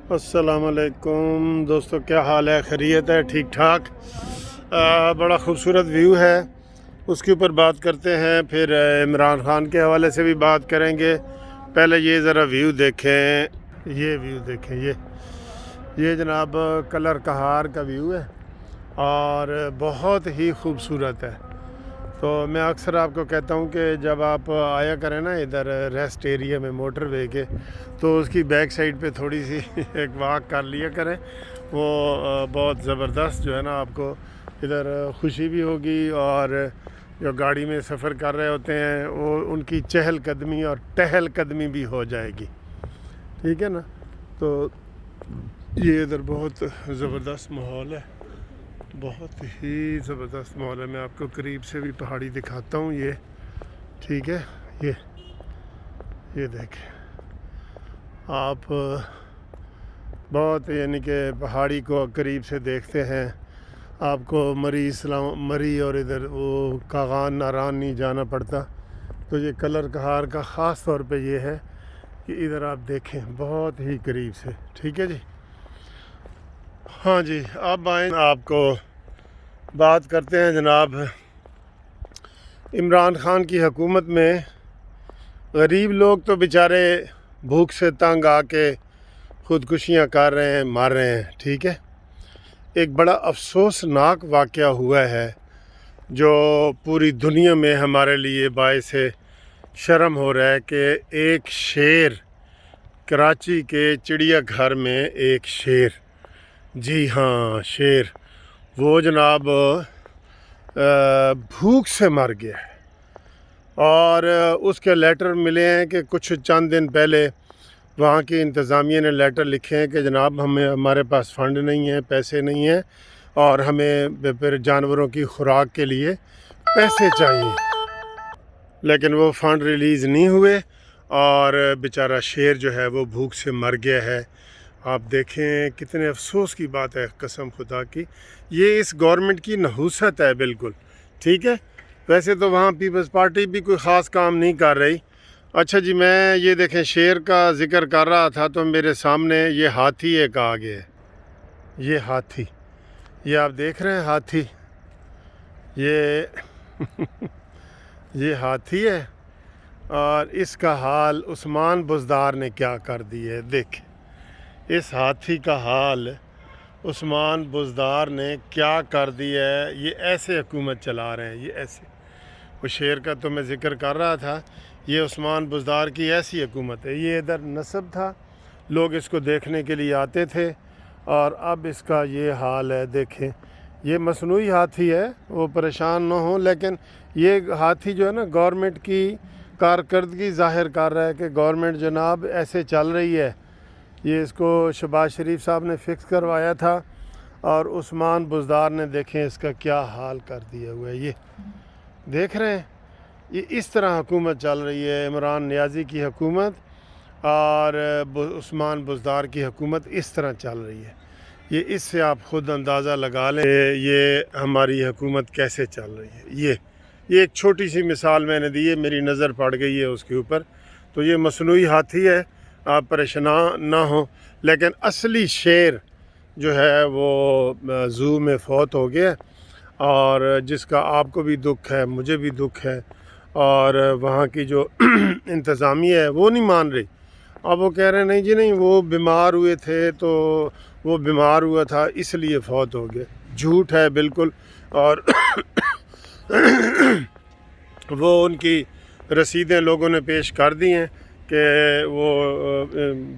अस्सलाम वालेकुम दोस्तों, क्या हाल है? खैरियत है? ठीक ठाक। बड़ा खूबसूरत व्यू है, उसके ऊपर बात करते हैं। फिर इमरान खान के हवाले से भी बात करेंगे। पहले ये ज़रा व्यू देखें, ये व्यू देखें। ये जनाब कलर कहार का व्यू है और बहुत ही खूबसूरत है। तो मैं अक्सर आपको कहता हूँ कि जब आप आया करें ना इधर रेस्ट एरिया में मोटर वे के, तो उसकी बैक साइड पे थोड़ी सी एक वॉक कर लिया करें। वो बहुत ज़बरदस्त जो है ना, आपको इधर खुशी भी होगी और जो गाड़ी में सफ़र कर रहे होते हैं वो उनकी चहल कदमी और टहल कदमी भी हो जाएगी। ठीक है ना? तो ये इधर बहुत ज़बरदस्त माहौल है, बहुत ही ज़बरदस्त माहौल है। मैं आपको करीब से भी पहाड़ी दिखाता हूँ। ये ठीक है, ये देखें आप, बहुत यानी कि पहाड़ी को करीब से देखते हैं। आपको मरी और इधर वो कागान नारान नहीं जाना पड़ता। तो ये कलर कहार का ख़ास तौर पे ये है कि इधर आप देखें बहुत ही करीब से। ठीक है जी। हाँ जी, अब आए आपको बात करते हैं जनाब। इमरान खान की हुकूमत में गरीब लोग तो बेचारे भूख से तंग आके ख़ुदकुशियाँ कर रहे हैं, मार रहे हैं। ठीक है, एक बड़ा अफसोसनाक वाक़या हुआ है जो पूरी दुनिया में हमारे लिए बाइस शर्म हो रहा है कि एक शेर, कराची के चिड़ियाघर में एक शेर, जी हाँ शेर, वो जनाब भूख से मर गया है। और उसके लेटर मिले हैं कि कुछ चंद दिन पहले वहाँ की इंतज़ामिया ने लेटर लिखे हैं कि जनाब हमारे पास फ़ंड नहीं है, पैसे नहीं हैं और हमें फिर जानवरों की खुराक के लिए पैसे चाहिए। लेकिन वो फ़ंड रिलीज़ नहीं हुए और बेचारा शेर जो है वो भूख से मर गया है। आप देखें कितने अफसोस की बात है, कसम खुदा की। ये इस गवर्नमेंट की नहूसत है बिल्कुल। ठीक है, वैसे तो वहाँ पीपल्स पार्टी भी कोई ख़ास काम नहीं कर रही। अच्छा जी, मैं ये देखें शेर का ज़िक्र कर रहा था तो मेरे सामने ये हाथी एक आ गया है। ये हाथी, ये आप देख रहे हैं हाथी, ये ये हाथी है और इसका हाल उस्मान बुज़दार ने क्या कर दिया है। देख, इस हाथी का हाल उस्मान बुज़दार ने क्या कर दिया है। ये ऐसे हुकूमत चला रहे हैं, ये ऐसे। वो शेर का तो मैं ज़िक्र कर रहा था, ये उस्मान बुज़दार की ऐसी हुकूमत है। ये इधर नस्ब था, लोग इसको देखने के लिए आते थे और अब इसका ये हाल है। देखें, ये मसनूई हाथी है, वो परेशान न हो, लेकिन ये हाथी जो है ना गवर्नमेंट की कारकर्दगी ज़ाहिर कर रहा है कि गवर्नमेंट जनाब ऐसे चल रही है। ये इसको शहबाज शरीफ साहब ने फ़िक्स करवाया था और उस्मान बुज़दार ने देखें इसका क्या हाल कर दिया हुआ है। ये देख रहे हैं, ये इस तरह हुकूमत चल रही है। इमरान नियाज़ी की हुकूमत और उस्मान बुज़दार की हुकूमत इस तरह चल रही है। ये इससे आप ख़ुद अंदाज़ा लगा लें ये हमारी हुकूमत कैसे चल रही है। ये एक छोटी सी मिसाल मैंने दी है, मेरी नज़र पड़ गई है उसके ऊपर। तो ये मसनूई हाथी है, आप परेशान ना हो। लेकिन असली शेर जो है वो ज़ू में फ़ौत हो गया और जिसका आपको भी दुख है, मुझे भी दुख है और वहाँ की जो इंतज़ामिया है वो नहीं मान रही। अब वो कह रहे हैं नहीं जी नहीं, वो बीमार हुए थे तो वो बीमार हुआ था इसलिए फ़ौत हो गया। झूठ है बिल्कुल। और वो उनकी रसीदें लोगों ने पेश कर दी हैं कि वो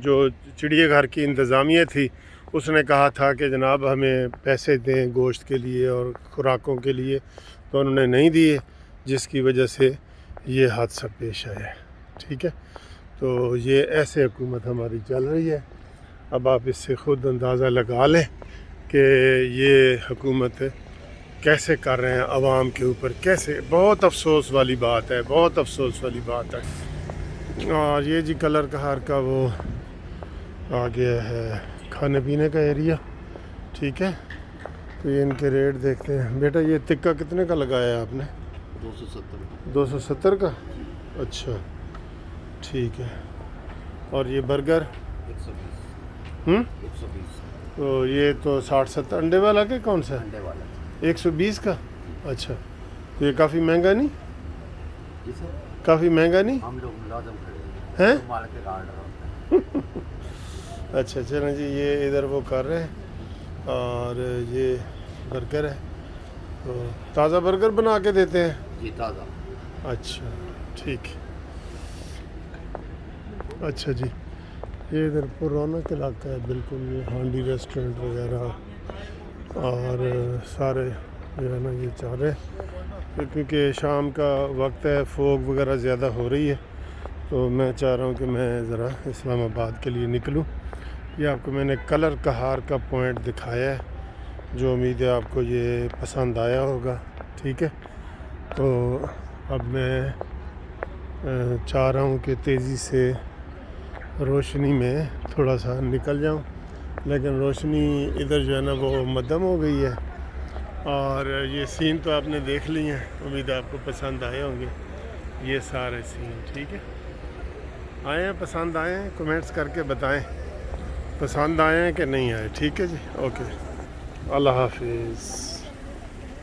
जो चिड़ियाघर की इंतज़ामिया थी उसने कहा था कि जनाब हमें पैसे दें गोश्त के लिए और खुराकों के लिए, तो उन्होंने नहीं दिए, जिसकी वजह से ये हादसा पेश आया है। ठीक है, तो ये ऐसे हुकूमत हमारी चल रही है। अब आप इससे ख़ुद अंदाज़ा लगा लें कि ये हुकूमत कैसे कर रहे हैं अवाम के ऊपर, कैसे। बहुत अफसोस वाली बात है, बहुत अफसोस वाली बात है। और ये जी कलर कहार का वो आ गया है खाने पीने का एरिया। ठीक है, तो ये इनके रेट देखते हैं। बेटा ये टिक्का कितने का लगाया है आपने? 270। 270 का। अच्छा ठीक है। और ये बर्गर? 120 تو یہ تو 60-70 انڈے والا کہ کون سا انڈے والا 120 کا؟ اچھا، تو یہ کافی مہنگا نہیں؟ جی سر کافی مہنگا نہیں ہم لوگ ملازم کھڑے ہیں؟ ہیں مارکیٹ آرڈر ہوتا ہے اچھا چلیں جی، یہ ادھر وہ کر رہے ہیں اور یہ برگر ہے، تو تازہ برگر بنا کے دیتے ہیں؟ جی تازہ اچھا ٹھیک ہے، اچھا جی، یہ ادھر پر رونق علاقہ ہے بالکل، یہ ہانڈی ریسٹورنٹ وغیرہ اور سارے جو ہے نا یہ چاہ رہے ہیں کیونکہ شام کا وقت ہے، فوگ وغیرہ زیادہ ہو رہی ہے، تو میں چاہ رہا ہوں کہ میں ذرا اسلام آباد کے لیے نکلوں۔ یہ آپ کو میں نے کلر کہار کا پوائنٹ دکھایا ہے، جو امید ہے آپ کو یہ پسند آیا ہوگا، ٹھیک ہے؟ تو اب میں چاہ رہا ہوں کہ تیزی سے روشنی میں تھوڑا سا نکل جاؤں، لیکن روشنی ادھر جو ہے نا وہ مدھم ہو گئی ہے، اور یہ سین تو آپ نے دیکھ لی ہیں، امید ہے آپ کو پسند آئے ہوں گے یہ سارے سین، ٹھیک ہے؟ آئے ہیں، پسند آئے ہیں، کمنٹس کر کے بتائیں پسند آئے ہیں کہ نہیں آئے، ٹھیک ہے جی، اوکے، اللہ حافظ۔